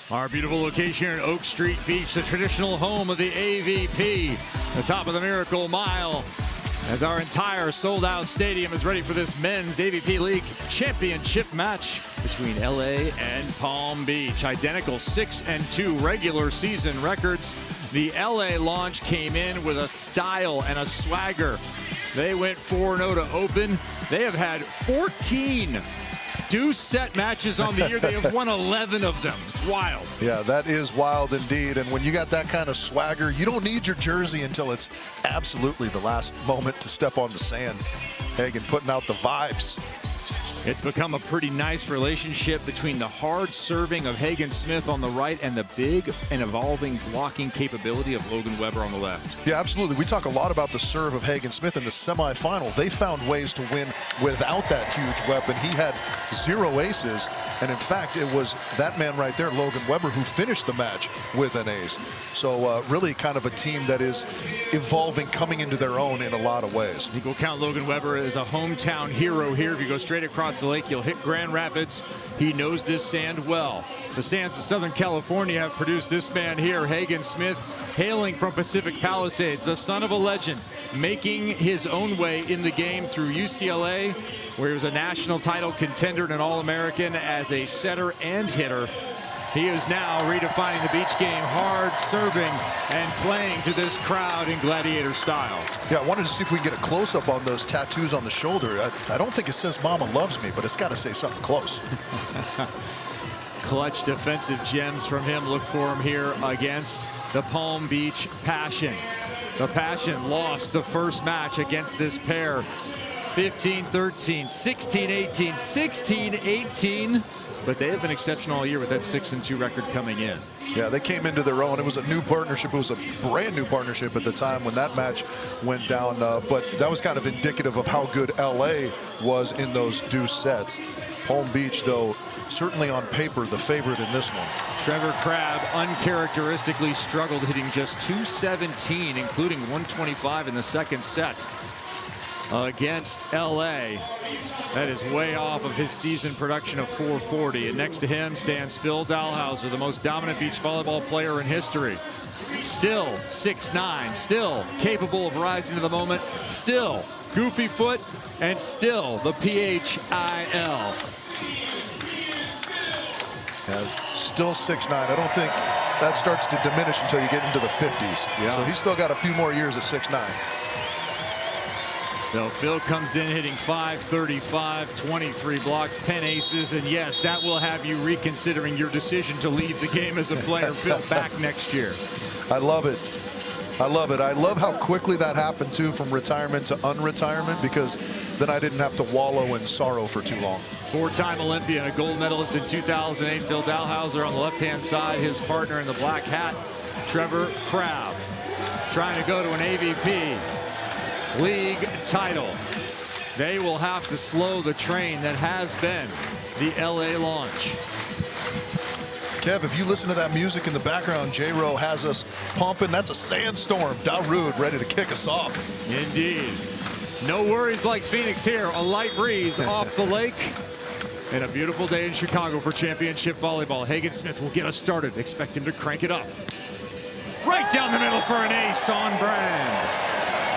Our beautiful location here in Oak Street Beach, the traditional home of the AVP, the top of the Miracle Mile, as our entire sold-out stadium is ready for this men's AVP League championship match between LA and Palm Beach. Identical 6-2 regular season records. The LA launch came in with a style and a swagger. They went 4-0 to open. They have had 14 deuce set matches on the year. They have won 11 of them. It's wild. Yeah, that is wild indeed. And when you got that kind of swagger, you don't need your jersey until it's absolutely the last moment to step on the sand. Hagen putting out the vibes. It's become a pretty nice relationship between the hard serving of Hagen Smith on the right and the big and evolving blocking capability of Logan Webber on the left. Yeah, absolutely. We talk a lot about the serve of Hagen Smith in the semifinal. They found ways to win without that huge weapon. He had 0 aces, and in fact, it was that man right there, Logan Webber, who finished the match with an ace. So really kind of a team that is evolving, coming into their own in a lot of ways. I think we'll count Logan Webber as a hometown hero here. If you go straight across the lake, you'll hit Grand Rapids. He knows this sand well. The sands of Southern California have produced this man here, Hagen Smith, hailing from Pacific Palisades, the son of a legend, making his own way in the game through UCLA, where he was a national title contender and an All-American as a setter and hitter. He is now redefining the beach game, hard serving and playing to this crowd in gladiator style. Yeah, I wanted to see if we can get a close-up on those tattoos on the shoulder. I don't think it says Mama loves me, but it's got to say something close. Clutch defensive gems from him. Look for him here against the Palm Beach Passion. The Passion lost the first match against this pair. 15-13, 16-18, 16-18. But they have been exceptional all year with that 6-2 record coming in. Yeah, they came into their own. It was a new partnership. It was a brand new partnership at the time when that match went down. But that was kind of indicative of how good LA was in those deuce sets. Palm Beach, though, certainly on paper, the favorite in this one. Trevor Crabb uncharacteristically struggled, hitting just 217, including 125 in the second set against LA. That is way off of his season production of 440. And next to him stands Phil Dalhouser, the most dominant beach volleyball player in history. Still 6'9", still capable of rising to the moment, still goofy foot, and still the PHIL. Yeah, still 6'9". I don't think that starts to diminish until you get into the 50s. Yeah. So he's still got a few more years at 6'9". So Phil comes in hitting .535, 23 blocks, 10 aces, and yes, that will have you reconsidering your decision to leave the game as a player. Phil back next year. I love it. I love it. I love how quickly that happened too, from retirement to unretirement, because then I didn't have to wallow in sorrow for too long. Four-time Olympian, a gold medalist in 2008, Phil Dalhouser on the left-hand side, his partner in the black hat, Trevor Crabb, trying to go to an AVP League title. They will have to slow the train that has been the LA launch. Kev, if you listen to that music in the background, J-Ro has us pumping. That's a sandstorm. Darude ready to kick us off. Indeed. No worries like Phoenix here. A light breeze off the lake. And a beautiful day in Chicago for championship volleyball. Hagen Smith will get us started. Expect him to crank it up. Right down the middle for an ace on brand.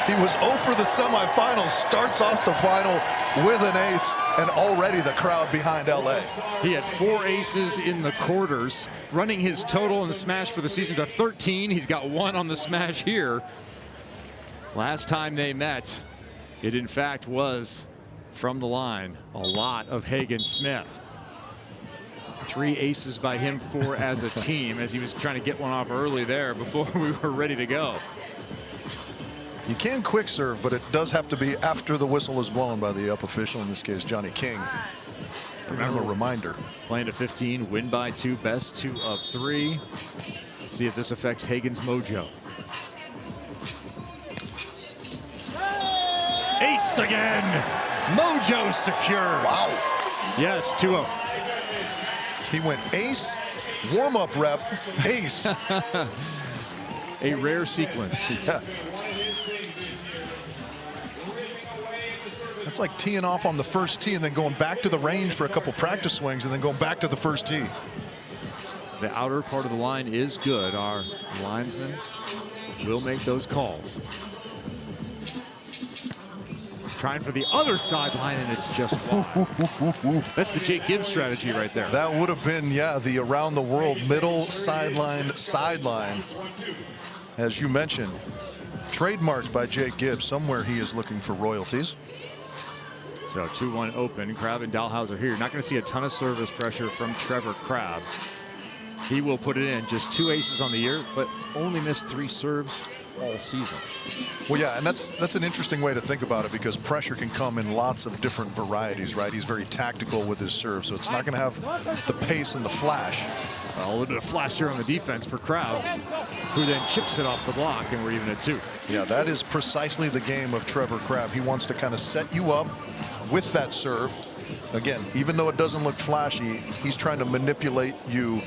He was 0 for the semifinals, starts off the final with an ace, and already the crowd behind LA. He had 4 aces in the quarters, running his total in the smash for the season to 13. He's got 1 on the smash here. Last time they met, it in fact was from the line. A lot of Hagen Smith. 3 aces by him, 4 as a team, as he was trying to get one off early there before we were ready to go. You can quick serve, but it does have to be after the whistle is blown by the up official, in this case, Johnny King. Remember, a reminder. Playing to 15, win by 2, best 2 of 3. Let's see if this affects Hagen's mojo. Ace again. Mojo secured. Wow. Yes, 2-0. He went ace, warm-up rep, ace. A rare sequence. Yeah. That's like teeing off on the first tee and then going back to the range for a couple practice swings and then going back to the first tee. the outer part of the line is good. Our linesmen will make those calls. Trying for the other sideline, and it's just wide. That's the Jake Gibbs strategy right there. That would have been, yeah, the around the world middle sideline. As you mentioned, trademarked by Jake Gibbs. Somewhere he is looking for royalties. So 2-1 open. Crabb and Dahlhauser here. You're not going to see a ton of service pressure from Trevor Crabb. He will put it in. Just 2 aces on the year, but only missed 3 serves all season. Well, yeah, and that's an interesting way to think about it, because pressure can come in lots of different varieties, right? He's very tactical with his serve, so it's not going to have the pace and the flash. Well, a little bit of flash here on the defense for Crabb, who then chips it off the block, and we're even at 2. Yeah, that is precisely the game of Trevor Crabb. He wants to kind of set you up with that serve. Again, even though it doesn't look flashy, he's trying to manipulate you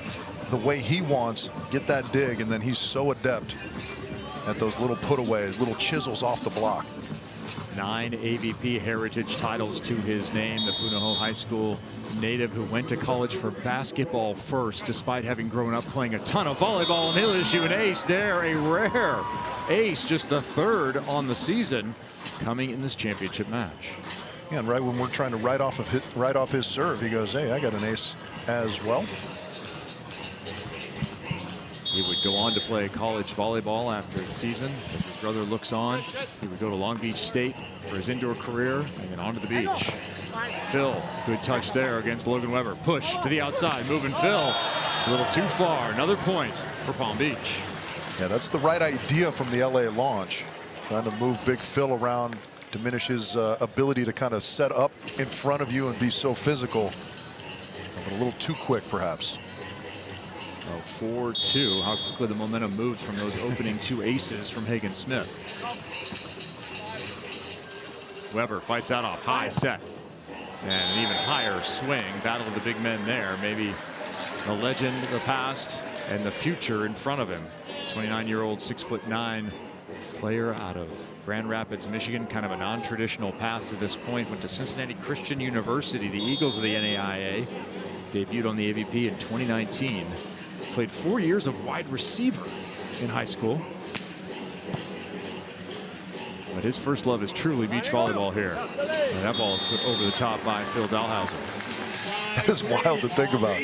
the way he wants, get that dig, and then he's so adept at those little putaways, little chisels off the block. 9 AVP heritage titles to his name. The Punahou High School native who went to college for basketball first, despite having grown up playing a ton of volleyball, and he'll issue an ace there, a rare ace, just the 3rd on the season, coming in this championship match. Yeah, and right when we're trying to write off his serve, he goes, hey, I got an ace as well. He would go on to play college volleyball after the season. As his brother looks on, he would go to Long Beach State for his indoor career and then onto the beach. Phil, good touch there against Logan Weber. Push to the outside, moving Phil. A little too far. Another point for Palm Beach. Yeah, that's the right idea from the LA launch. Trying to move Big Phil around, diminish his ability to kind of set up in front of you and be so physical. But a little too quick, perhaps. 4-2. How quickly the momentum moved from those opening 2 aces from Hagen Smith. Weber fights that off. High set. And an even higher swing. Battle of the big men there. Maybe the legend of the past and the future in front of him. 29-year-old, 6'9" player out of Grand Rapids, Michigan. Kind of a non-traditional path to this point. Went to Cincinnati Christian University, the Eagles of the NAIA. Debuted on the AVP in 2019. Played 4 years of wide receiver in high school. But his first love is truly beach volleyball here. And that ball is put over the top by Phil Dahlhauser. That is wild to think about.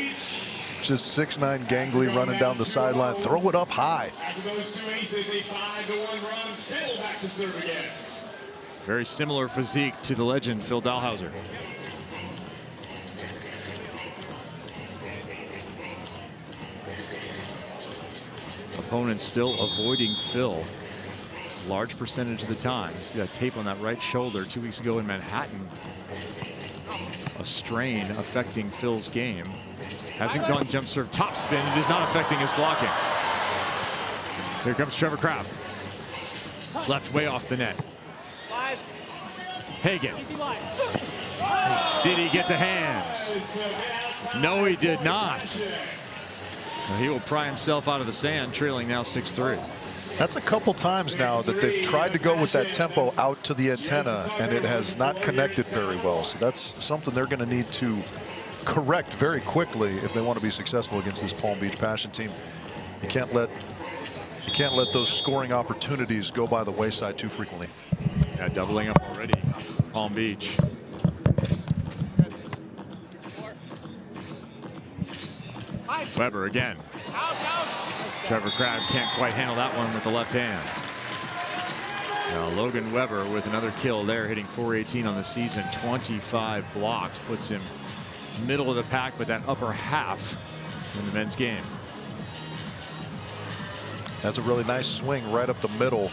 Just 6'9" gangly running down the sideline. Throw it up high. Very similar physique to the legend, Phil Dahlhauser. Opponents still avoiding Phil. Large percentage of the time. See that tape on that right shoulder 2 weeks ago in Manhattan. A strain affecting Phil's game. Hasn't gone jump serve top spin. It is not affecting his blocking. Here comes Trevor Crabb. Left way off the net. Hagen. Did he get the hands? No, he did not. He will pry himself out of the sand, trailing now 6-3. That's a couple times now that they've tried to go with that tempo out to the antenna, and it has not connected very well. So that's something they're going to need to correct very quickly if they want to be successful against this Palm Beach Passion team. You can't let those scoring opportunities go by the wayside too frequently. Yeah, doubling up already, Palm Beach. Weber again. Trevor Crabb can't quite handle that one with the left hand. Now Logan Weber with another kill there, hitting .418 on the season. 25 blocks, puts him middle of the pack, but that upper half in the men's game. That's a really nice swing right up the middle.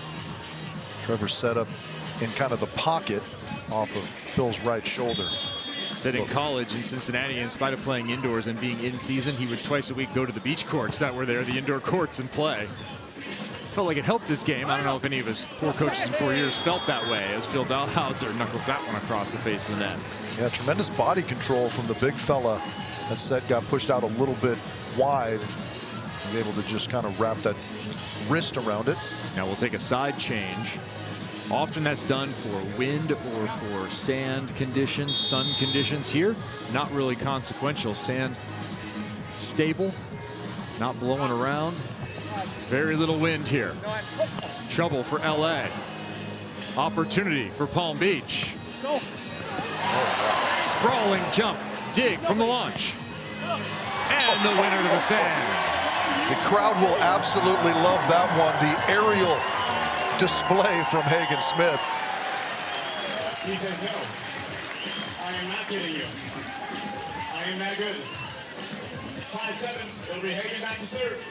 Trevor set up in kind of the pocket off of Phil's right shoulder. Said in college in Cincinnati, in spite of playing indoors and being in season, he would twice a week go to the beach courts that were there, the indoor courts, and play. Felt like it helped his game. I don't know if any of his 4 coaches in 4 years felt that way, as Phil Dahlhauser knuckles that one across the face of the net. Yeah, tremendous body control from the big fella. That set got pushed out a little bit wide. He's able to just kind of wrap that wrist around it. Now we'll take a side change. Often that's done for wind or for sand conditions, sun conditions. Here, not really consequential. Sand stable, Not blowing around. Very little wind here. Trouble for LA. Opportunity for Palm Beach. Sprawling jump, dig from the launch. And the winner to the sand. The crowd will absolutely love that one. The aerial display from Hagen Smith. He says, no, I am not kidding you. I am that good. 5-7, it'll be Hagen back to serve.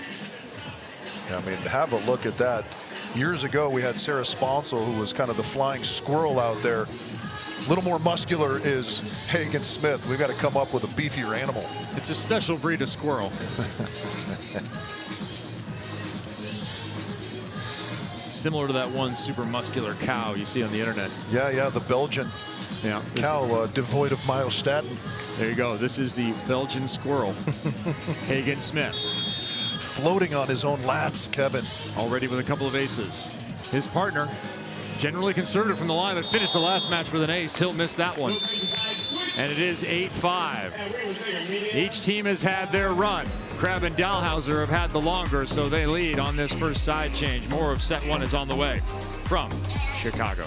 I mean, have a look at that. Years ago, we had Sarah Sponsel, who was kind of the flying squirrel out there. A little more muscular is Hagen Smith. We've got to come up with a beefier animal. It's a special breed of squirrel. Similar to that one super muscular cow you see on the internet. Yeah, the Belgian cow devoid of myostatin. There you go. This is the Belgian squirrel, Hagen Smith. Floating on his own lats, Kevin. Already with a couple of aces. His partner, generally conservative from the line, but finished the last match with an ace. He'll miss that one. And it is 8-5. Each team has had their run. Crabb and Dahlhauser have had the longer, so they lead on this first side change. More of set one is on the way from Chicago.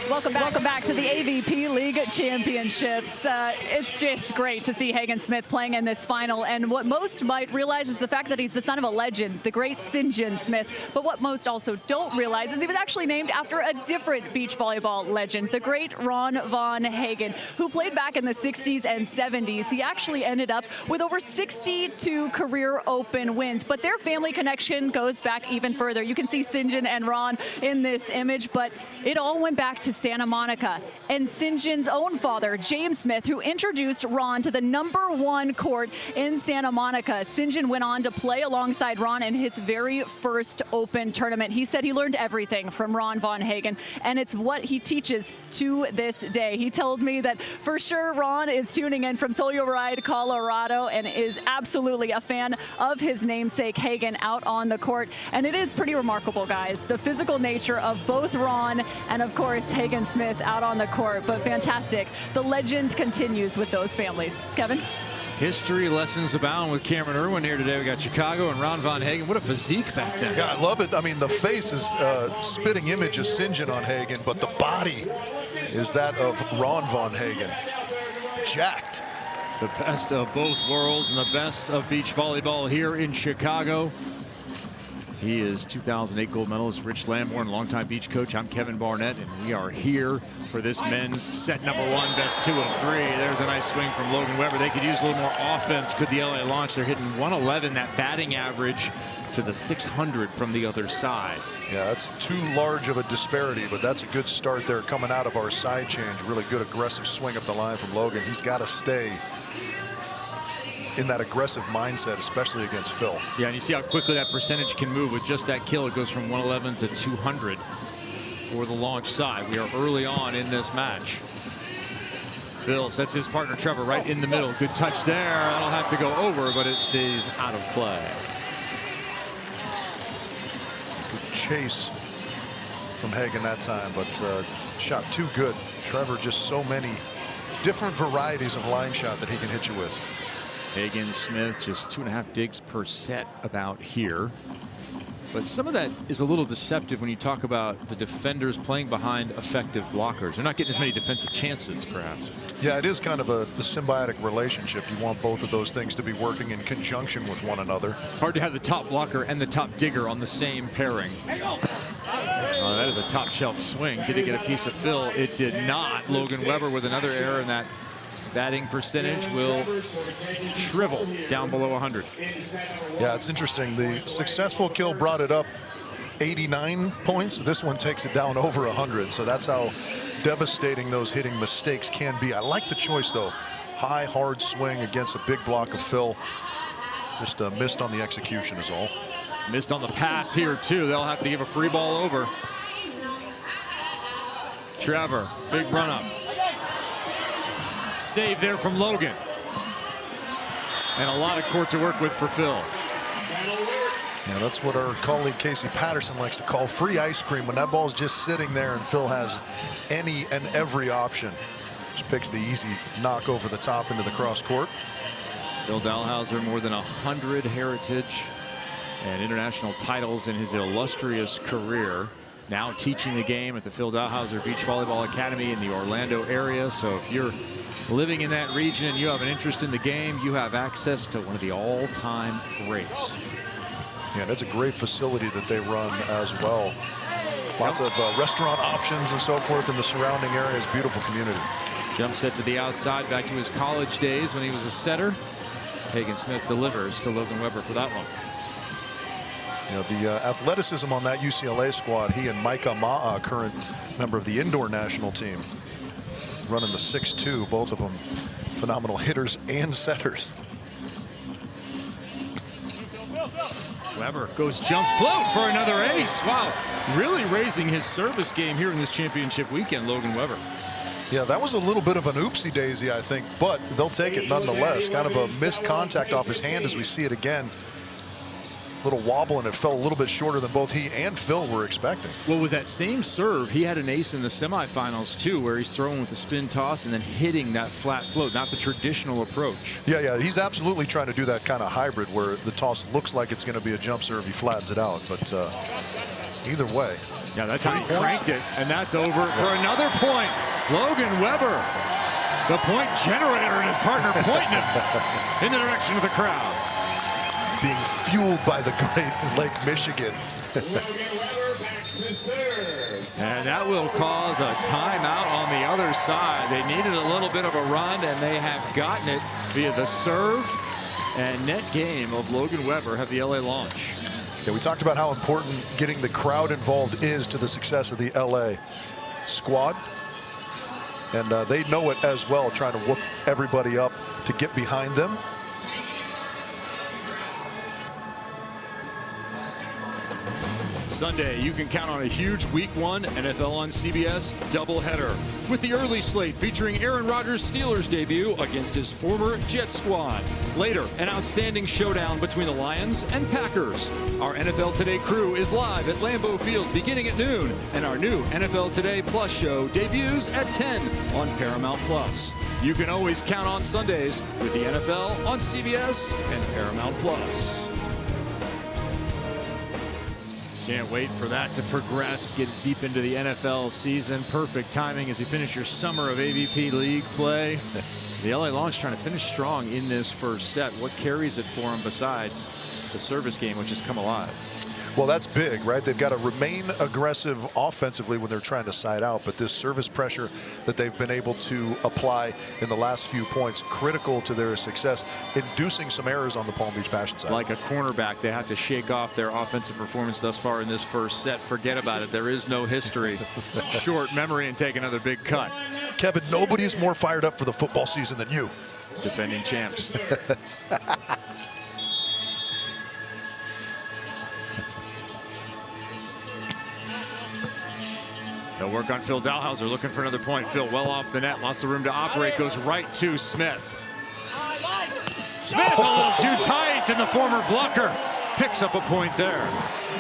Welcome back to the AVP League Championships. It's just great to see Hagen Smith playing in this final. And what most might realize is the fact that he's the son of a legend, the great St. John Smith. But what most also don't realize is he was actually named after a different beach volleyball legend, the great Ron Von Hagen, who played back in the 60s and 70s. He actually ended up with over 62 career open wins. But their family connection goes back even further. You can see St. John and Ron in this image, but it all went back to Santa Monica. And St. John's own father, James Smith, who introduced Ron to the #1 court in Santa Monica. St. John went on to play alongside Ron in his very first Open tournament. He said he learned everything from Ron Von Hagen, and it's what he teaches to this day. He told me that for sure Ron is tuning in from Telluride, Colorado, and is absolutely a fan of his namesake Hagen out on the court. And it is pretty remarkable, guys, the physical nature of both Ron and, of course, Hagen Smith out on the court. But fantastic. The legend continues with those families. Kevin? History lessons abound with Cameron Irwin here today. We got Chicago and Ron Von Hagen. What a physique back then. Yeah, I love it. I mean, the face is spitting image of St. John on Hagen, but the body is that of Ron Von Hagen. Jacked. The best of both worlds and the best of beach volleyball here in Chicago. He is 2008 gold medalist Rich Lamborn, longtime beach coach. I'm Kevin Barnett, and we are here for this men's set #1, best 2 of 3. There's a nice swing from Logan Webber. They could use a little more offense. Could the LA launch? They're hitting 111, that batting average, to the 600 from the other side. Yeah, that's too large of a disparity, but that's a good start there coming out of our side change. Really good aggressive swing up the line from Logan. He's got to stay in that aggressive mindset, especially against Phil. Yeah, and you see how quickly that percentage can move with just that kill. It goes from 111 to 200 for the launch side. We are early on in this match. Phil sets his partner Trevor right in the middle. Good touch there. That'll have to go over, but it stays out of play. Good chase from Hagen that time, but shot too good. Trevor, just so many different varieties of line shot that he can hit you with. Hagen Smith just 2.5 digs per set about here. But some of that is a little deceptive when you talk about the defenders playing behind effective blockers. They're not getting as many defensive chances, perhaps. Yeah, it is kind of the symbiotic relationship. You want both of those things to be working in conjunction with one another. Hard to have the top blocker and the top digger on the same pairing. That is a top shelf swing. Did it get a piece of Phil? It did not. Logan Webber with another error in that batting percentage will shrivel down below 100. Yeah, it's interesting. The successful kill brought it up 89 points. This one takes it down over 100. So that's how devastating those hitting mistakes can be. I like the choice, though. High, hard swing against a big block of Phil. Just missed on the execution is all. Missed on the pass here, too. They'll have to give a free ball over. Trevor, big run up. Save there from Logan. And a lot of court to work with for Phil. Yeah, that's what our colleague Casey Patterson likes to call free ice cream, when that ball's just sitting there and Phil has any and every option. Just picks the easy knock over the top into the cross court. Phil Dalhausser, more than 100 heritage and international titles in his illustrious career. Now teaching the game at the Phil Dalhausser Beach Volleyball Academy in the Orlando area. So if you're living in that region and you have an interest in the game, you have access to one of the all-time greats. Yeah, that's a great facility that they run as well. Lots of restaurant options and so forth in the surrounding areas. Beautiful community. Jump set to the outside, back to his college days when he was a setter. Hagen Smith delivers to Logan Webber for that one. You know, the athleticism on that UCLA squad, he and Micah Ma'a, current member of the indoor national team, running the 6'2", both of them phenomenal hitters and setters. Webber goes jump float for another ace. Wow, really raising his service game here in this championship weekend, Logan Webber. Yeah, that was a little bit of an oopsie daisy, I think, but they'll take it nonetheless. Kind of a missed contact off his hand as we see it again. Little wobble, and it fell a little bit shorter than both he and Phil were expecting. Well, with that same serve, he had an ace in the semifinals too, where he's throwing with the spin toss and then hitting that flat float, not the traditional approach. Yeah, he's absolutely trying to do that kind of hybrid where the toss looks like it's going to be a jump serve, he flattens it out, but either way. Yeah, that time he cranked it, and that's over for another point. Logan Webber, the point generator, and his partner pointing him in the direction of the crowd. Being fueled by the great Lake Michigan. And that will cause a timeout on the other side. They needed a little bit of a run, and they have gotten it via the serve and net game of Logan Webber have the LA launch. Yeah, we talked about how important getting the crowd involved is to the success of the LA squad. And they know it as well, trying to whoop everybody up to get behind them. Sunday, you can count on a huge Week 1 NFL on CBS doubleheader with the early slate featuring Aaron Rodgers' Steelers debut against his former Jets squad. Later, an outstanding showdown between the Lions and Packers. Our NFL Today crew is live at Lambeau Field beginning at noon, and our new NFL Today Plus show debuts at 10 on Paramount Plus. You can always count on Sundays with the NFL on CBS and Paramount Plus. Can't wait for that to progress, get deep into the NFL season. Perfect timing as you finish your summer of AVP League play. The LA Launch trying to finish strong in this first set. What carries it for them besides the service game, which has come alive? Well, that's big, right? They've got to remain aggressive offensively when they're trying to side out, but this service pressure that they've been able to apply in the last few points, critical to their success, inducing some errors on the Palm Beach Passion side. Like a cornerback, they have to shake off their offensive performance thus far in this first set. Forget about it. There is no history. Short memory and take another big cut. Kevin, nobody's more fired up for the football season than you. Defending champs. They'll work on Phil Dalhouser, looking for another point. Phil well off the net, lots of room to operate, goes right to Smith. Smith a little too tight, and the former blocker picks up a point there.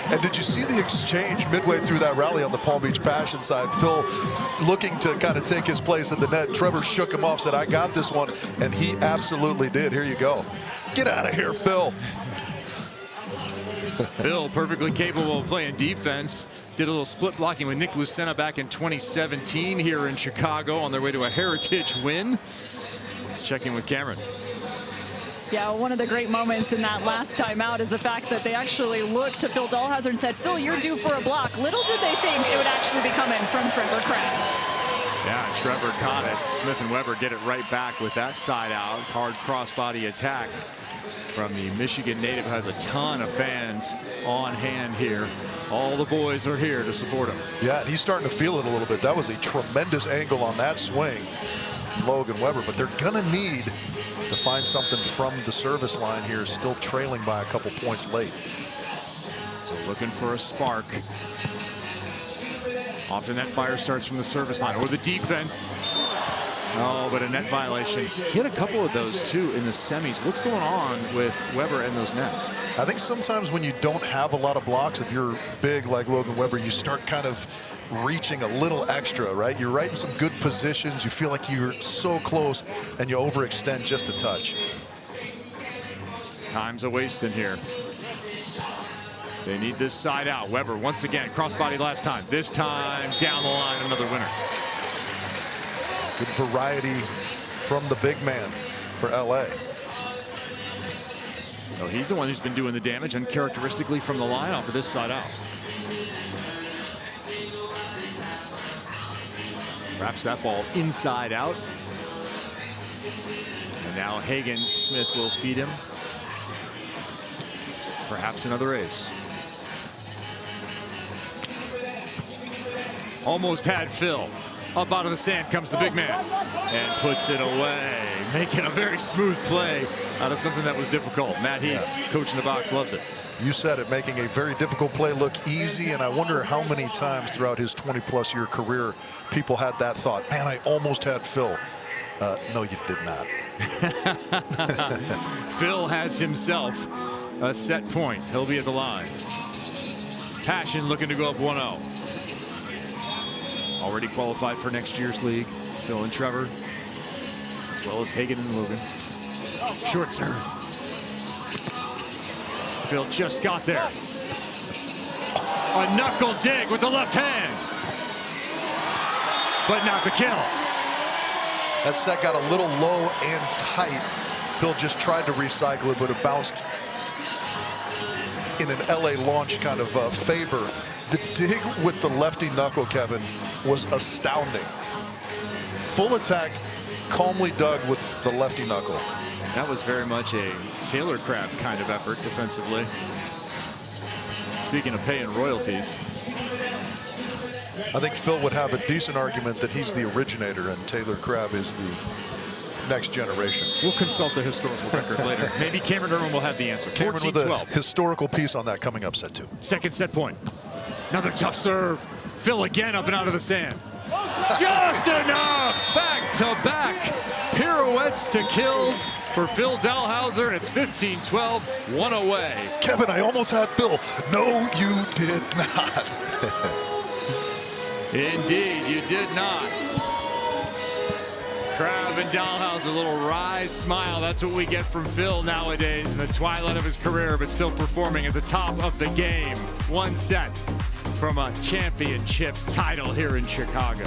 And did you see the exchange midway through that rally on the Palm Beach Passion side? Phil looking to kind of take his place at the net. Trevor shook him off, said, I got this one, and he absolutely did. Here you go. Get out of here, Phil. Phil perfectly capable of playing defense. Did a little split blocking with Nick Lucena back in 2017 here in Chicago on their way to a Heritage win. Let's check in with Cameron. Yeah, one of the great moments in that last time out is the fact that they actually looked to Phil Dalhouser and said, Phil, you're due for a block. Little did they think it would actually be coming from Trevor Craig. Yeah, Trevor caught it. Smith and Weber get it right back with that side out. Hard crossbody attack from the Michigan native, who has a ton of fans on hand here. All the boys are here to support him. Yeah, and he's starting to feel it a little bit. That was a tremendous angle on that swing, Logan Weber, but they're gonna need to find something from the service line here, still trailing by a couple points late. So looking for a spark. Often that fire starts from the service line or the defense. Oh, but a net violation. He had a couple of those too in the semis. What's going on with Weber and those nets? I think sometimes when you don't have a lot of blocks, if you're big like Logan Weber, you start kind of reaching a little extra, right? You're right in some good positions. You feel like you're so close and you overextend just a touch. Time's a wasting here. They need this side out. Weber once again, crossbody last time. This time down the line, another winner. Good variety from the big man for LA. So he's the one who's been doing the damage, uncharacteristically from the line off of this side out. Wraps that ball inside out. And now Hagen Smith will feed him. Perhaps another ace. Almost had Phil. Up out of the sand comes the big man and puts it away, making a very smooth play out of something that was difficult. Matt Heath, coach in the box, loves it. You said it, making a very difficult play look easy, and I wonder how many times throughout his 20-plus year career people had that thought, man, I almost had Phil. No, you did not. Phil has himself a set point. He'll be at the line. Passion looking to go up 1-0. Already qualified for next year's league. Phil and Trevor, as well as Hagen and Logan. Short serve. Phil just got there. A knuckle dig with the left hand. But not the kill. That set got a little low and tight. Phil just tried to recycle it, but it bounced in an LA Launch kind of favor. The dig with the lefty knuckle, Kevin, was astounding. Full attack, calmly dug with the lefty knuckle. That was very much a Taylor Craft kind of effort defensively. Speaking of paying royalties. I think Phil would have a decent argument that he's the originator and Taylor Crabb is the next generation. We'll consult the historical record later. Maybe Cameron Irwin will have the answer. Cameron with a historical piece on that coming up set 2. Second set point. Another tough serve. Phil again up and out of the sand. Just enough! Back to back. Pirouettes to kills for Phil Dalhausser, and it's 15-12, 1 away. Kevin, I almost had Phil. No, you did not. Indeed, you did not. Crabb and Dalhausser, a little wry smile. That's what we get from Phil nowadays in the twilight of his career, but still performing at the top of the game. One set from a championship title here in Chicago.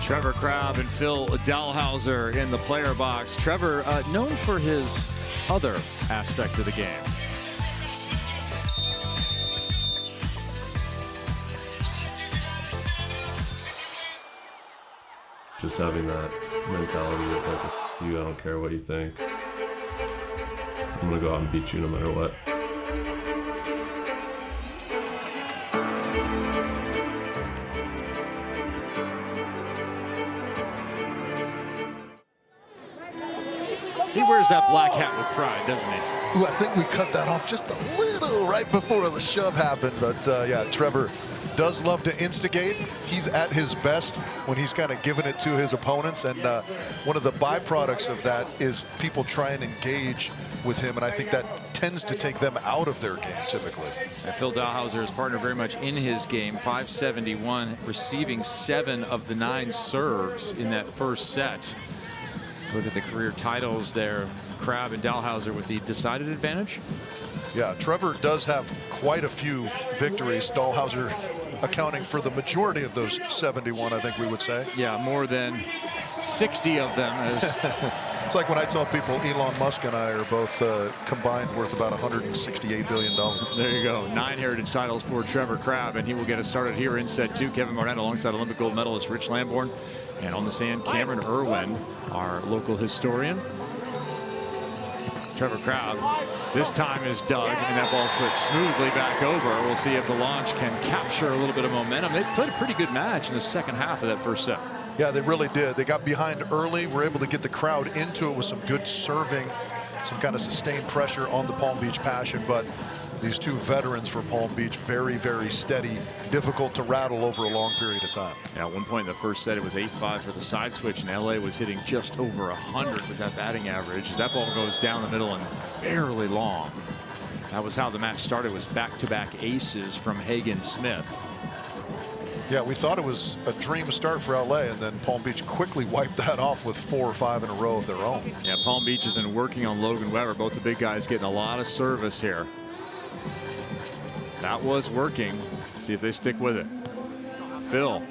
Trevor Crabb and Phil Dalhausser in the player box. Trevor, known for his other aspect of the game. Just having that mentality of like, you, I don't care what you think. I'm gonna go out and beat you no matter what. He wears that black hat with pride, doesn't he? Ooh, I think we cut that off just a little right before the shove happened. But yeah, Trevor does love to instigate. He's at his best when he's kind of giving it to his opponents. And one of the byproducts of that is people try and engage with him. And I think that tends to take them out of their game typically. And Phil Dalhausser, his partner, very much in his game. 571, receiving 7 of the 9 serves in that first set. Look at the career titles there. Crabb and Dalhouser with the decided advantage. Yeah, Trevor does have quite a few victories. Dalhouser accounting for the majority of those 71, I think we would say. Yeah, more than 60 of them. It's like when I tell people Elon Musk and I are both combined worth about $168 billion. There you go. 9 heritage titles for Trevor Crabb, and he will get us started here in set 2. Kevin Barnett alongside Olympic gold medalist Rich Lamborn. And on the sand, Cameron Irwin, our local historian. Trevor Crabb this time is dug, and that ball's put smoothly back over. We'll see if the launch can capture a little bit of momentum. They played a pretty good match in the second half of that first set. Yeah, they really did. They got behind early, were able to get the crowd into it with some good serving, some kind of sustained pressure on the Palm Beach Passion, but these two veterans for Palm Beach, very, very steady, difficult to rattle over a long period of time. Yeah, at one point in the first set, it was 8-5 for the side switch, and LA was hitting just over 100 with that batting average. As that ball goes down the middle and barely long. That was how the match started, was back-to-back aces from Hagen Smith. Yeah, we thought it was a dream start for LA, and then Palm Beach quickly wiped that off with 4 or 5 in a row of their own. Yeah, Palm Beach has been working on Logan Weber. Both the big guys getting a lot of service here. That was working. See if they stick with it. Phil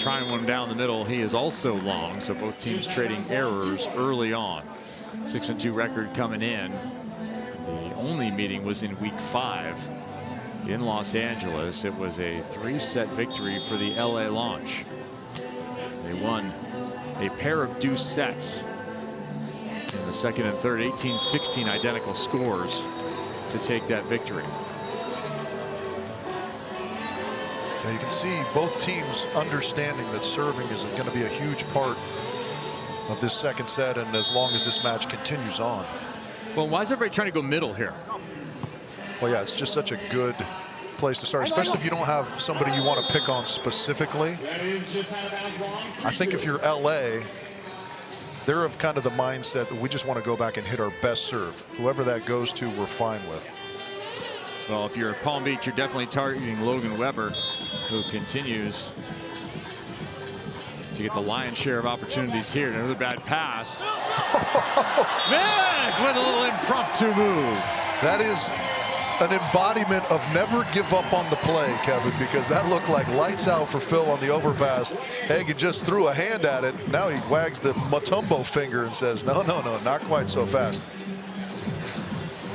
trying one down the middle. He is also long, so both teams trading errors early on. 6-2 record coming in. The only meeting was in week 5 in Los Angeles. It was a 3-set victory for the LA launch. They won a pair of deuce sets in the second and third, 18-16 identical scores to take that victory. Now you can see both teams understanding that serving is going to be a huge part of this second set, and as long as this match continues on. Well, why is everybody trying to go middle here? Well, yeah, it's just such a good place to start, especially if you don't have somebody you want to pick on specifically. I think if you're LA, they're of kind of the mindset that we just want to go back and hit our best serve. Whoever that goes to, we're fine with. Well, if you're at Palm Beach, you're definitely targeting Logan Weber, who continues to get the lion's share of opportunities here. Another bad pass. Smith with a little impromptu move. That is an embodiment of never give up on the play, Kevin, because that looked like lights out for Phil on the overpass. Hagen just threw a hand at it. Now he wags the Matumbo finger and says, no, no, no, not quite so fast.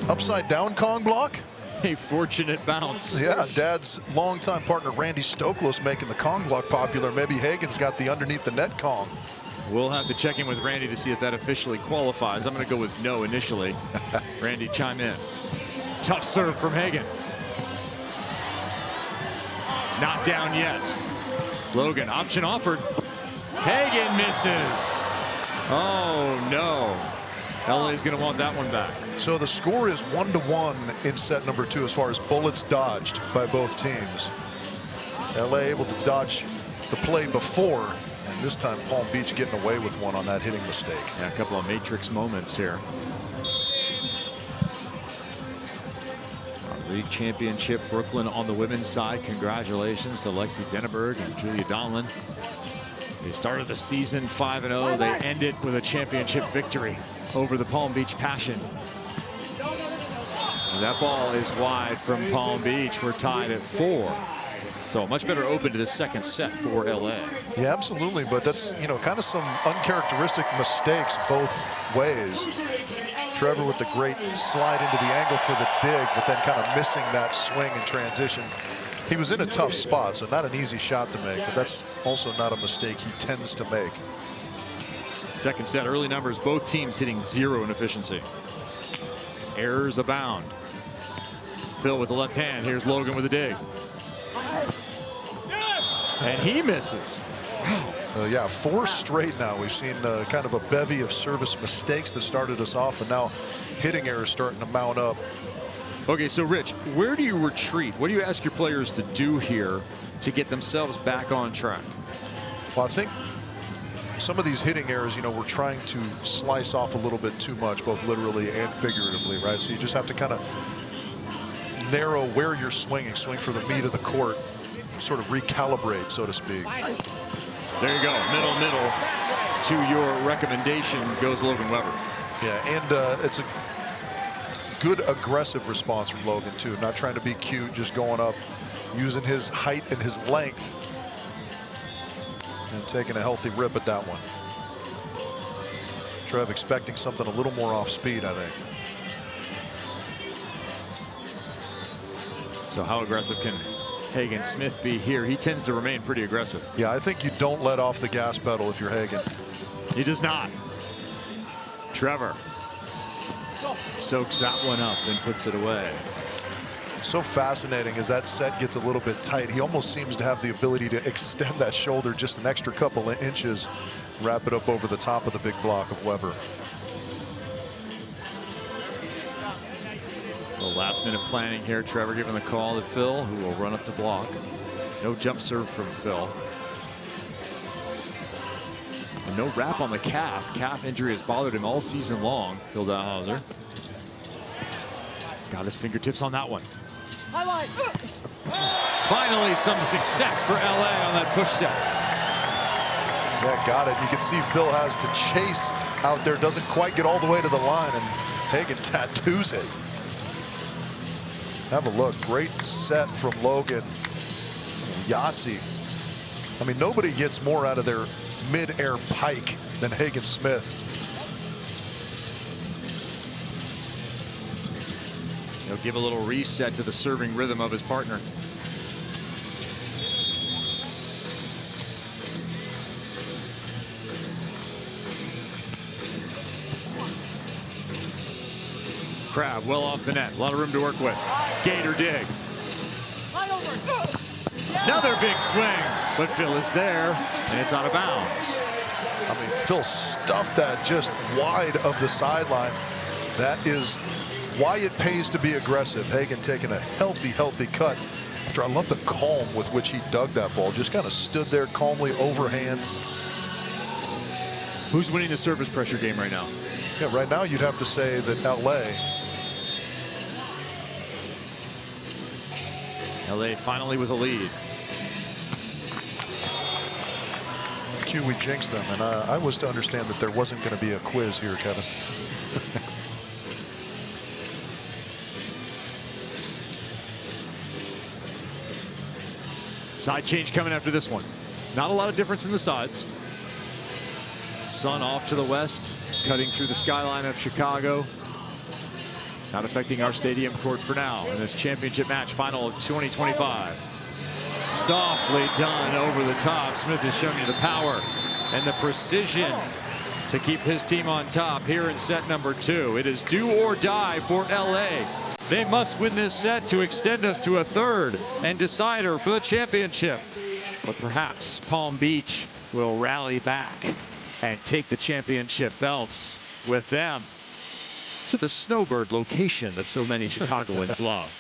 Upside down Kong block? A fortunate bounce. Yeah, Dad's longtime partner Randy Stoklos making the Kong block popular. Maybe Hagen's got the underneath the net Kong. We'll have to check in with Randy to see if that officially qualifies. I'm going to go with no initially. Randy, chime in. Tough serve from Hagen. Not down yet. Logan, option offered. Hagen misses. Oh, no. LA's going to want that one back. So the score is 1-1 in set number 2 as far as bullets dodged by both teams. LA able to dodge the play before, and this time Palm Beach getting away with one on that hitting mistake. Yeah, a couple of matrix moments here. League championship, Brooklyn on the women's side. Congratulations to Lexi Denneberg and Julia Donlin. They started the season 5-0. They ended with a championship victory over the Palm Beach Passion. And that ball is wide from Palm Beach. We're tied at 4. So a much better open to the second set for LA. Yeah, absolutely. But that's, you know, kind of some uncharacteristic mistakes both ways. Trevor with the great slide into the angle for the dig, but then kind of missing that swing in transition. He was in a tough spot, so not an easy shot to make, but that's also not a mistake he tends to make. Second set, early numbers, both teams hitting 0 in efficiency. Errors abound. Phil with the left hand. Here's Logan with a dig. And he misses. Yeah, 4 straight now. We've seen kind of a bevy of service mistakes that started us off, and now hitting errors starting to mount up. Okay, so Rich, where do you retreat? What do you ask your players to do here to get themselves back on track? Well, I think some of these hitting errors, you know, we're trying to slice off a little bit too much, both literally and figuratively, right? So you just have to kind of narrow where you're swinging, swing for the meat of the court, sort of recalibrate, so to speak. There you go, middle. to your recommendation goes Logan Webber. Yeah, and it's a good aggressive response from Logan, too. Not trying to be cute, just going up, using his height and his length, and taking a healthy rip at that one. Trev expecting something a little more off speed, I think. So how aggressive can Hagen Smith be here? He tends to remain pretty aggressive. Yeah, I think you don't let off the gas pedal if you're Hagen. He does not. Trevor soaks that one up and puts it away. It's so fascinating as that set gets a little bit tight. He almost seems to have the ability to extend that shoulder just an extra couple of inches, wrap it up over the top of the big block of Webber. The last minute planning here. Trevor giving the call to Phil, who will run up the block. No jump serve from Phil. And no wrap on the calf. Calf injury has bothered him all season long. Phil Dalhauser got his fingertips on that one. Finally, some success for LA on that push set. Yeah, got it. You can see Phil has to chase out there. Doesn't quite get all the way to the line, and Hagen tattoos it. Have a look. Great set from Logan. Yahtzee. I mean, nobody gets more out of their mid-air pike than Hagen Smith. He'll give a little reset to the serving rhythm of his partner. Crab well off the net. A lot of room to work with. Gator dig. Another big swing, but Phil is there, and it's out of bounds. I mean, Phil stuffed that just wide of the sideline. That is why it pays to be aggressive. Hagen taking a healthy cut. After I love the calm with which he dug that ball. Just kind of stood there calmly overhand. Who's winning the service pressure game right now? Yeah, right now you'd have to say that LA. LA finally with a lead. Q, we jinxed them, and I was to understand that there wasn't going to be a quiz here, Kevin. Side change coming after this one. Not a lot of difference in the sides. Sun off to the west, cutting through the skyline of Chicago. Not affecting our stadium court for now in this championship match final of 2025. Softly done over the top. Smith has shown you the power and the precision to keep his team on top here in set number 2. It is do or die for LA. They must win this set to extend us to a third and decider for the championship. But perhaps Palm Beach will rally back and take the championship belts with them to the Snowbird location that so many Chicagoans love.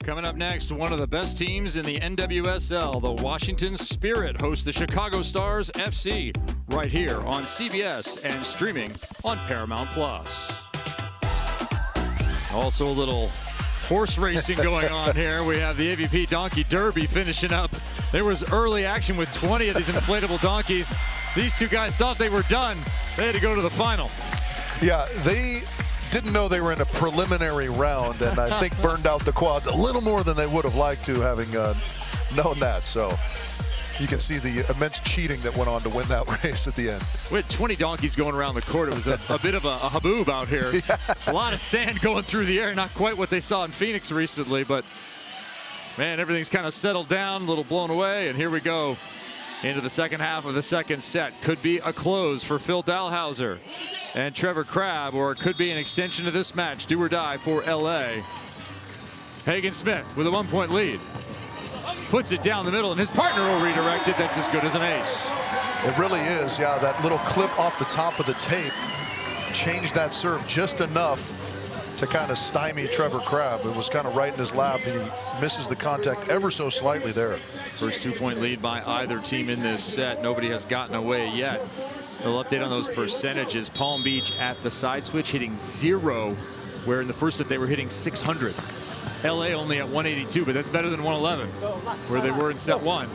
Coming up next, one of the best teams in the NWSL, the Washington Spirit, host the Chicago Stars FC right here on CBS and streaming on Paramount+. Also a little horse racing going on here. We have the AVP Donkey Derby finishing up. There was early action with 20 of these inflatable donkeys. These two guys thought they were done. They had to go to the final. Yeah, they didn't know they were in a preliminary round, and I think burned out the quads a little more than they would have liked to, having known that. So you can see the immense cheating that went on to win that race at the end. We had 20 donkeys going around the court. It was a bit of a haboob out here. Yeah. A lot of sand going through the air. Not quite what they saw in Phoenix recently, but man, everything's kind of settled down, a little blown away, and here we go into the second half of the second set. Could be a close for Phil Dalhausser and Trevor Crabb, or it could be an extension of this match. Do or die for LA. Hagen Smith with a 1-point lead. Puts it down the middle, and his partner will redirect it. That's as good as an ace. It really is, yeah. That little clip off the top of the tape changed that serve just enough to kind of stymie Trevor Crabb. It was kind of right in his lap, and he misses the contact ever so slightly there. First 2-point lead by either team in this set. Nobody has gotten away yet. A little update on those percentages. Palm Beach at the side switch hitting 0, where in the first set they were hitting 600. LA only at 182, but that's better than 111, where they were in set 1.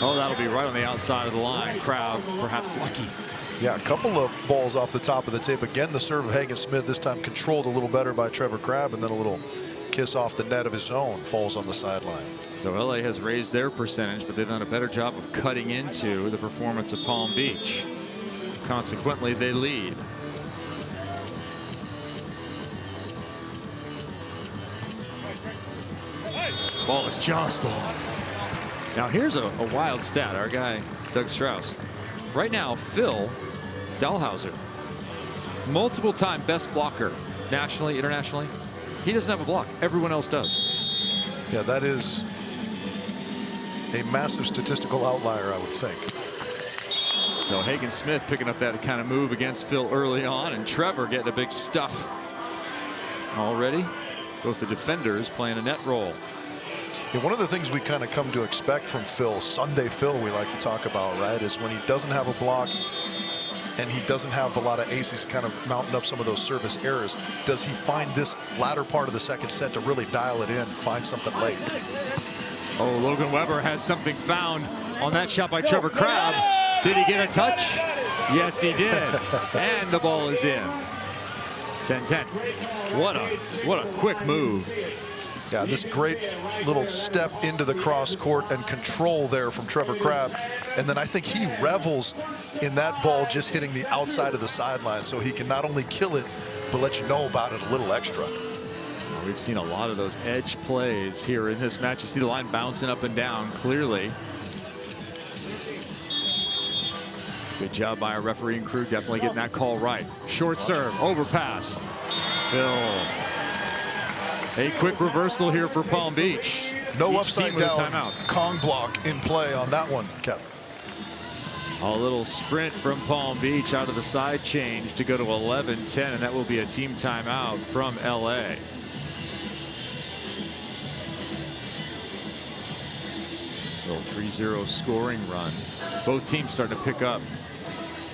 Oh, that'll be right on the outside of the line. Crabb perhaps lucky. Yeah, a couple of balls off the top of the tape. Again, the serve of Hagen Smith, this time controlled a little better by Trevor Crabb, and then a little kiss off the net of his own, falls on the sideline. So LA has raised their percentage, but they've done a better job of cutting into the performance of Palm Beach. Consequently, they lead. Ball is jostled. Now here's a wild stat. Our guy, Doug Strauss. Right now, Phil Dalhausser, multiple-time best blocker nationally, internationally. He doesn't have a block. Everyone else does. Yeah, that is a massive statistical outlier, I would think. So Hagen Smith picking up that kind of move against Phil early on, and Trevor getting a big stuff already. Both the defenders playing a net role. Yeah, one of the things we kind of come to expect from Phil, Sunday Phil we like to talk about, right, is when he doesn't have a block and he doesn't have a lot of aces kind of mounting up some of those service errors, does he find this latter part of the second set to really dial it in, find something late? Oh, Logan Weber has something found on that shot by Trevor Crabb. Did he get a touch? Yes, he did. And the ball is in. 10-10. What a quick move. Yeah, this great little step into the cross court and control there from Trevor Crabb. And then I think he revels in that ball just hitting the outside of the sideline, so he can not only kill it, but let you know about it a little extra. We've seen a lot of those edge plays here in this match. You see the line bouncing up and down clearly. Good job by our refereeing crew, definitely getting that call right. Short serve, overpass. Phil. A quick reversal here for Palm Beach. No upside down Kong block in play on that one, Kevin. A little sprint from Palm Beach out of the side change to go to 11-10, and that will be a team timeout from LA. Little 3-0 scoring run. Both teams starting to pick up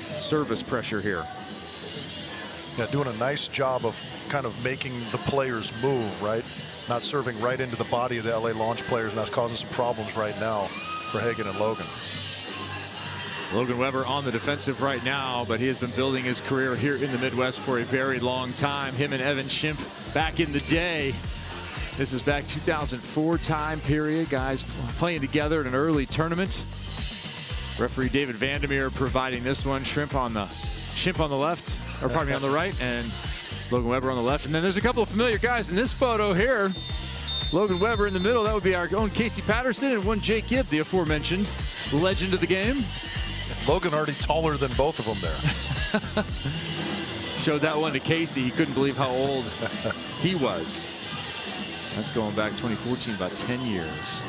service pressure here. Yeah, doing a nice job of kind of making the players move, right? Not serving right into the body of the LA launch players, and that's causing some problems right now for Hagen and Logan. Logan Weber on the defensive right now, but he has been building his career here in the Midwest for a very long time. Him and Evan Schimpf back in the day. This is back 2004 time period. Guys playing together in an early tournament. Referee David Vandermeer providing this one. Schimpf on the left, or pardon me, on the right, and Logan Weber on the left. And then there's a couple of familiar guys in this photo here. Logan Weber in the middle. That would be our own Casey Patterson, and one Jake Gibb, the aforementioned legend of the game. Logan already taller than both of them there. Showed that one to Casey. He couldn't believe how old he was. That's going back 2014, about 10 years.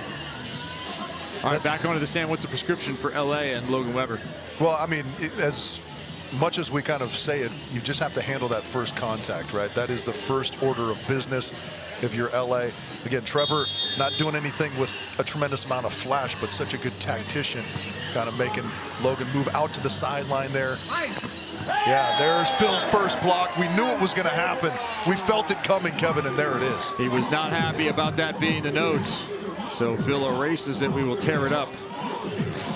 All right, back onto the sand. What's the prescription for LA and Logan Weber? Well, I mean, as much as we kind of say it, you just have to handle that first contact, right? That is the first order of business. if you're LA. Again, Trevor not doing anything with a tremendous amount of flash, but such a good tactician, kind of making Logan move out to the sideline there. Yeah, there's Phil's first block. We knew it was going to happen. We felt it coming, Kevin, and there it is. He was not happy about that being the note. So Phil erases it. We will tear it up.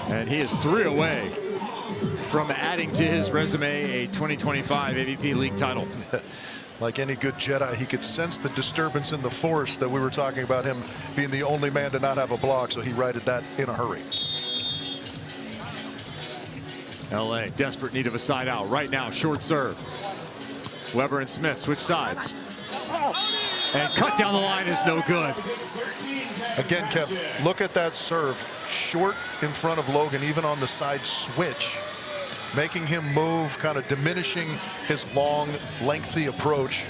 And he is 3 away from adding to his resume a 2025 AVP League title. Like any good Jedi, he could sense the disturbance in the Force that we were talking about, him being the only man to not have a block, so he righted that in a hurry. LA, desperate need of a side out. Right now, short serve. Weber and Smith switch sides. And cut down the line is no good. Again, Kev, look at that serve. Short in front of Logan, even on the side switch. Making him move, kind of diminishing his long, lengthy approach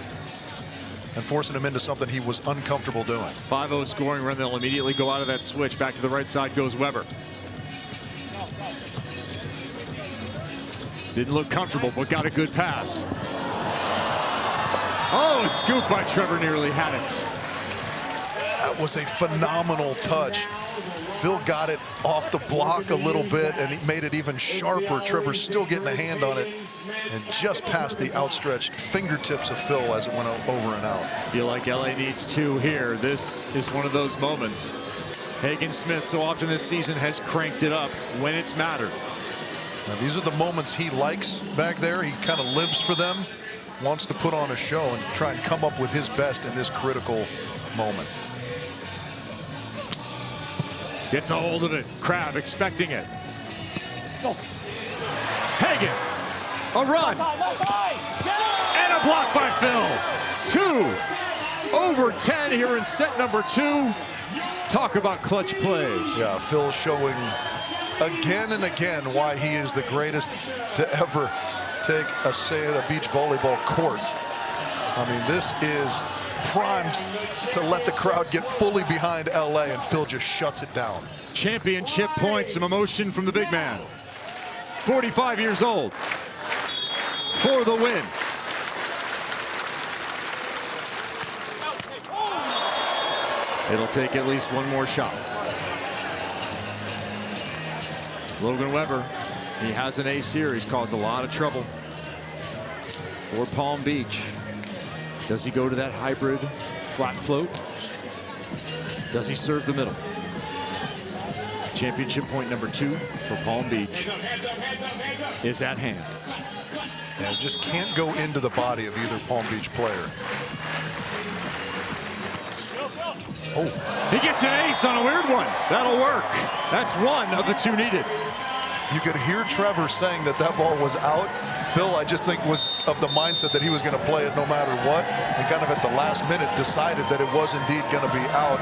and forcing him into something he was uncomfortable doing. 5-0 scoring run. They'll immediately go out of that switch. Back to the right side goes Weber. Didn't look comfortable, but got a good pass. Oh, a scoop by Trevor, nearly had it. That was a phenomenal touch. Phil got it off the block a little bit, and he made it even sharper. Trevor's still getting a hand on it, and just past the outstretched fingertips of Phil as it went over and out. Feel like LA needs 2 here. This is one of those moments. Hagen Smith so often this season has cranked it up when it's mattered. Now, these are the moments he likes back there. He kind of lives for them, wants to put on a show and try and come up with his best in this critical moment. Gets a hold of it. Crab expecting it. Hagen. A run. And a block by Phil. 2 over 10 here in set number 2. Talk about clutch plays. Yeah, Phil showing again and again why he is the greatest to ever take a say at a beach volleyball court. I mean, this is primed to let the crowd get fully behind LA, and Phil just shuts it down. Championship points, some emotion from the big man. 45 years old for the win. It'll take at least one more shot. Logan Weber, he has an ace here. He's caused a lot of trouble for Palm Beach. Does he go to that hybrid flat float? Does he serve the middle? Championship point number 2 for Palm Beach is at hand. Yeah, just can't go into the body of either Palm Beach player. Oh, he gets an ace on a weird one. That'll work. That's one of the 2 needed. You could hear Trevor saying that that ball was out. Phil, I just think, was of the mindset that he was going to play it no matter what, and kind of at the last minute decided that it was indeed going to be out.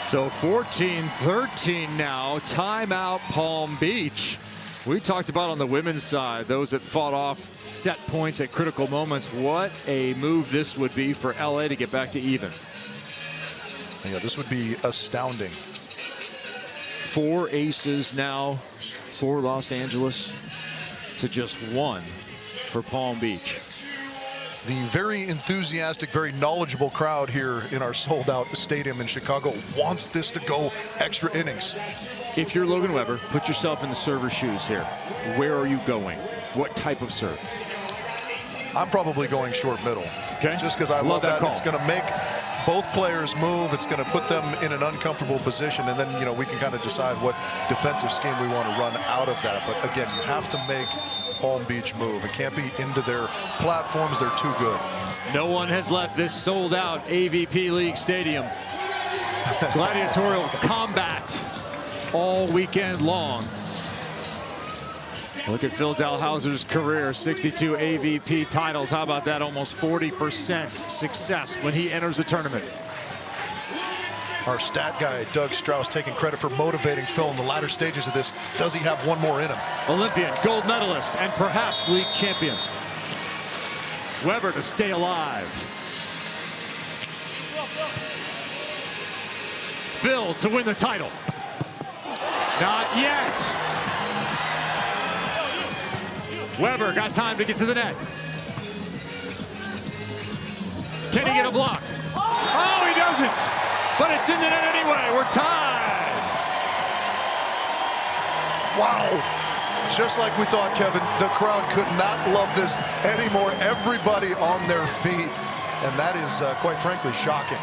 So 14-13 now. Timeout Palm Beach. We talked about on the women's side, those that fought off set points at critical moments. What a move this would be for LA to get back to even. Yeah, this would be astounding. 4 aces now for Los Angeles to just 1 for Palm Beach. The very enthusiastic, very knowledgeable crowd here in our sold-out stadium in Chicago wants this to go extra innings. If you're Logan Weber, put yourself in the server's shoes here. Where are you going? What type of serve? I'm probably going short middle. Okay. Just because I love that. Call. It's going to make both players move. It's going to put them in an uncomfortable position, and then, you know, we can kind of decide what defensive scheme we want to run out of that. But again, you have to make Palm Beach move. It can't be into their platforms. They're too good. No one has left this sold-out AVP League stadium. Gladiatorial combat all weekend long. Look at Phil Dalhausser's career, 62 AVP titles. How about that? Almost 40% success when he enters a tournament. Our stat guy, Doug Strauss, taking credit for motivating Phil in the latter stages of this. Does he have one more in him? Olympian, gold medalist, and perhaps league champion. Weber to stay alive. Phil to win the title. Not yet. Weber got time to get to the net. Can he get a block? Oh, he doesn't. But it's in the net anyway. We're tied. Wow. Just like we thought, Kevin, the crowd could not love this anymore. Everybody on their feet. And that is, quite frankly, shocking.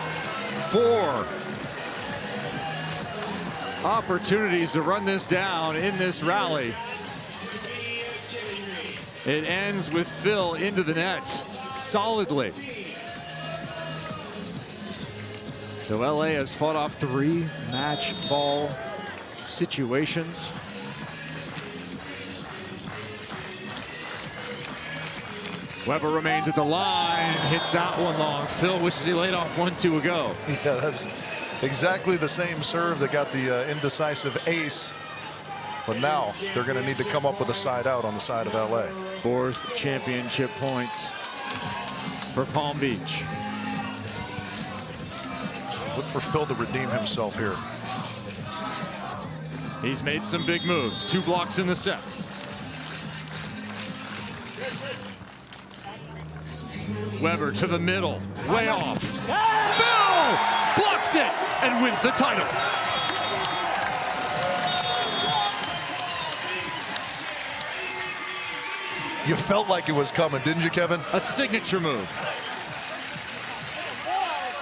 4 opportunities to run this down in this rally. It ends with Phil into the net solidly. So LA has fought off 3 match ball situations. Weber remains at the line, hits that one long. Phil wishes he laid off 1-2 ago. Yeah, that's exactly the same serve that got the indecisive ace. But now they're going to need to come up with a side out on the side of LA. 4th championship point for Palm Beach. Look for Phil to redeem himself here. He's made some big moves. 2 blocks in the set. Weber to the middle, way off. Phil blocks it and wins the title. You felt like it was coming, didn't you, Kevin? A signature move.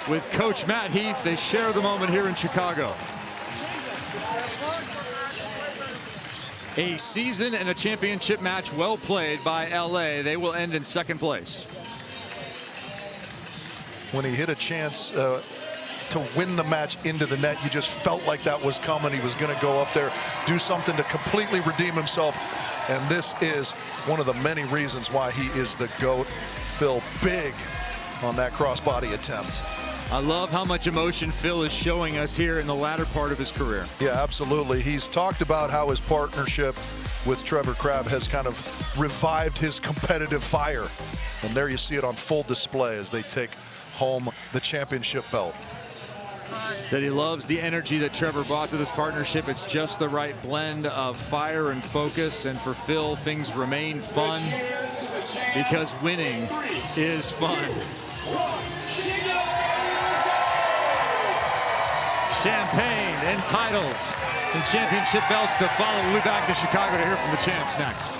With Coach Matt Heath, they share the moment here in Chicago. A season and a championship match well played by LA. They will end in 2nd place. When he hit a chance to win the match into the net, you just felt like that was coming. He was going to go up there, do something to completely redeem himself. And this is one of the many reasons why he is the GOAT. Phil, big on that crossbody attempt. I love how much emotion Phil is showing us here in the latter part of his career. Yeah, absolutely. He's talked about how his partnership with Trevor Crabb has kind of revived his competitive fire. And there you see it on full display as they take home the championship belt. Said he loves the energy that Trevor brought to this partnership. It's just the right blend of fire and focus. And for Phil, things remain fun because winning is fun. Champagne and titles and championship belts to follow. We'll be back to Chicago to hear from the champs next.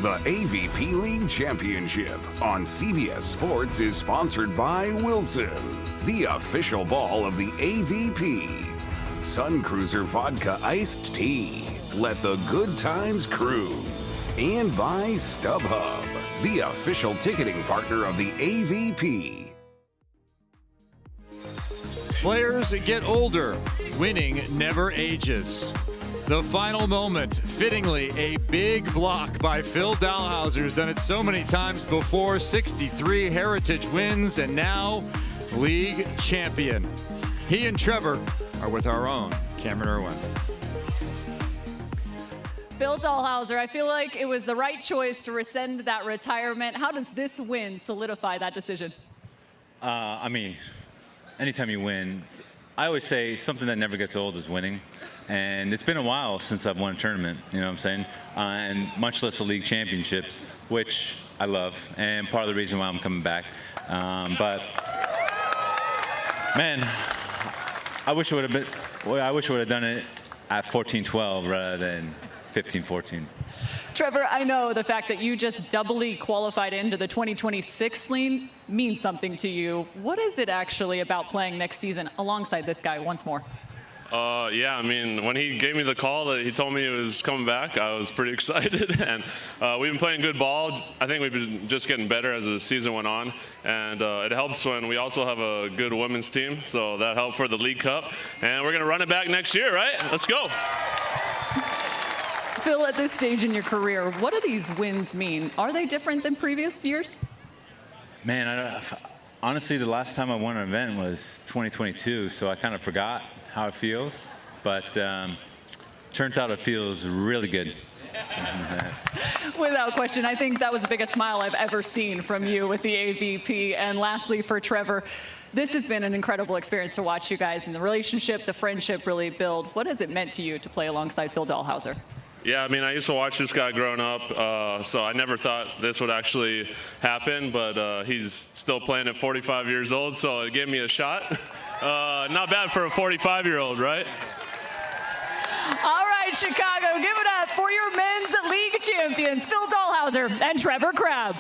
The AVP League Championship on CBS Sports is sponsored by Wilson, the official ball of the AVP. Sun Cruiser Vodka Iced Tea. let the good times cruise. And by StubHub, the official ticketing partner of the AVP. Players get older. Winning never ages. The final moment, fittingly, a big block by Phil Dalhausser, who's done it so many times before. 63 Heritage wins, and now league champion. He and Trevor are with our own Cameron Irwin. Phil Dalhausser, I feel like it was the right choice to rescind that retirement. How does this win solidify that decision? I mean, anytime you win, I always say something that never gets old is winning. And it's been a while since I've won a tournament, you know what I'm saying? And much less the league championships, which I love, and part of the reason why I'm coming back. But man, I wish I would have done it at 14-12 rather than 15-14. Trevor, I know the fact that you just doubly qualified into the 2026 league means something to you. What is it actually about playing next season alongside this guy once more? Yeah, I mean, when he gave me the call that he told me he was coming back, I was pretty excited. And we've been playing good ball. I think we've been just getting better as the season went on. And it helps when we also have a good women's team. So that helped for the League Cup. And we're going to run it back next year, right? Let's go. Phil, at this stage in your career, what do these wins mean? Are they different than previous years? Man, honestly, the last time I won an event was 2022, so I kind of forgot how it feels. But turns out it feels really good. Without question, I think that was the biggest smile I've ever seen from you with the AVP. And lastly, for Trevor, this has been an incredible experience to watch you guys and the relationship, the friendship really build. What has it meant to you to play alongside Phil Dalhausser? Yeah, I mean, I used to watch this guy growing up, so I never thought this would actually happen, but he's still playing at 45 years old, so it gave me a shot. Not bad for a 45-year-old, right? All right, Chicago, give it up for your men's league champions, Phil Dalhausser and Trevor Crabb.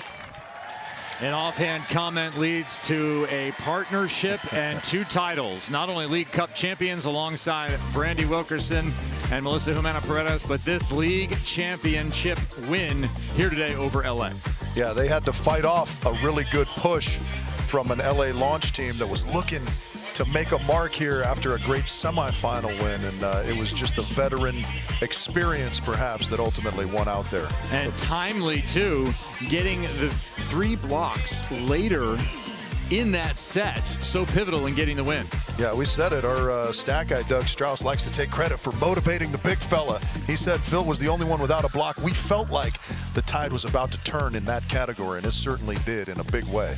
An offhand comment leads to a partnership and 2 titles. Not only League Cup champions alongside Brandy Wilkerson and Melissa Humana-Paredes, but this league championship win here today over LA. Yeah, they had to fight off a really good push from an LA launch team that was looking to make a mark here after a great semifinal win, and it was just the veteran experience perhaps that ultimately won out there. And timely too, getting the 3 blocks later in that set, so pivotal in getting the win. Yeah, we said it. Our stat guy, Doug Strauss, likes to take credit for motivating the big fella. He said Phil was the only one without a block. We felt like the tide was about to turn in that category, and it certainly did in a big way.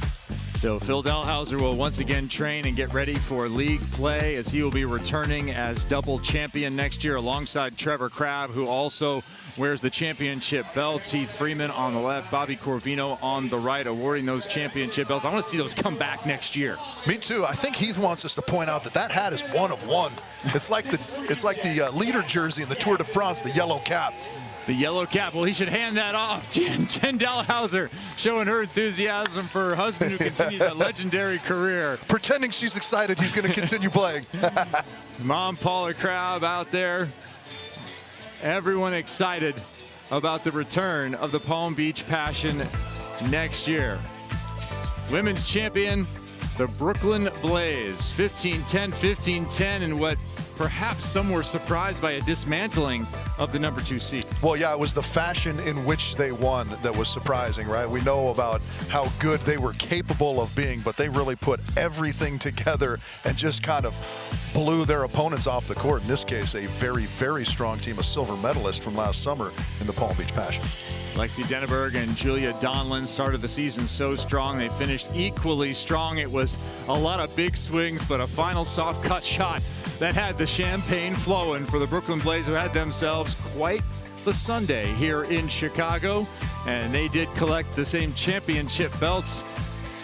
So Phil Dalhausser will once again train and get ready for league play as he will be returning as double champion next year alongside Trevor Crabb, who also wears the championship belts. Heath Freeman on the left, Bobby Corvino on the right, awarding those championship belts. I want to see those come back next year. Me too. I think Heath wants us to point out that that hat is one of one. It's like the leader jersey in the Tour de France, the yellow cap. The yellow cap. Well, he should hand that off. Jen Dalhausser showing her enthusiasm for her husband who continues a legendary career. Pretending she's excited he's going to continue playing. Mom Paula Crabb out there. Everyone excited about the return of the Palm Beach Passion next year. Women's champion, the Brooklyn Blaze. 15-10, 15-10, and what perhaps some were surprised by a dismantling of the number 2 seed. Well, yeah, it was the fashion in which they won that was surprising, right? We know about how good they were capable of being, but they really put everything together and just kind of blew their opponents off the court. In this case, a very, very strong team, a silver medalist from last summer in the Palm Beach Passion. Lexi Denneberg and Julia Donlin started the season so strong. They finished equally strong. It was a lot of big swings, but a final soft cut shot that had the champagne flowing for the Brooklyn Blaze, who had themselves quite the Sunday here in Chicago. And they did collect the same championship belts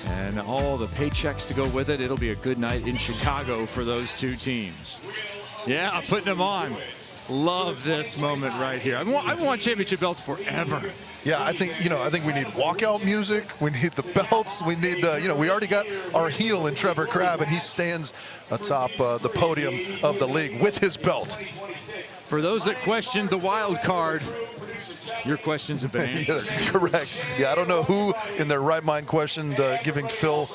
and all the paychecks to go with it. It'll be a good night in Chicago for those 2 teams. Yeah, putting them on. Love this moment right here. I want championship belts forever. Yeah, I think we need walkout music. We need the belts. We need we already got our heel in Trevor Crabb, and he stands atop the podium of the league with his belt. for those that questioned the wild card, your questions have been answered. Yeah, correct. Yeah, I don't know who in their right mind questioned giving Phil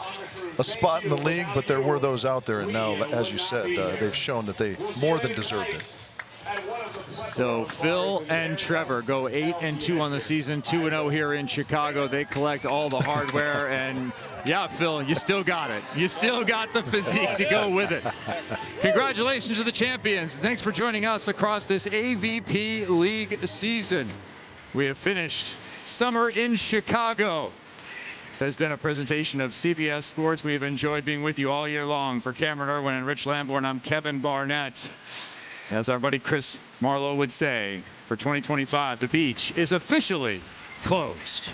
a spot in the league, but there were those out there, and now, as you said, they've shown that they more than deserved it. So Phil and Trevor go 8-2 on the season, 2-0 here in Chicago. They collect all the hardware, and yeah, Phil, you still got it. You still got the physique to go with it. Congratulations to the champions. Thanks for joining us across this AVP League season. We have finished summer in Chicago. This has been a presentation of CBS Sports. We've enjoyed being with you all year long. For Cameron Irwin and Rich Lamborn, I'm Kevin Barnett. As our buddy Chris Marlowe would say, for 2025, the beach is officially closed.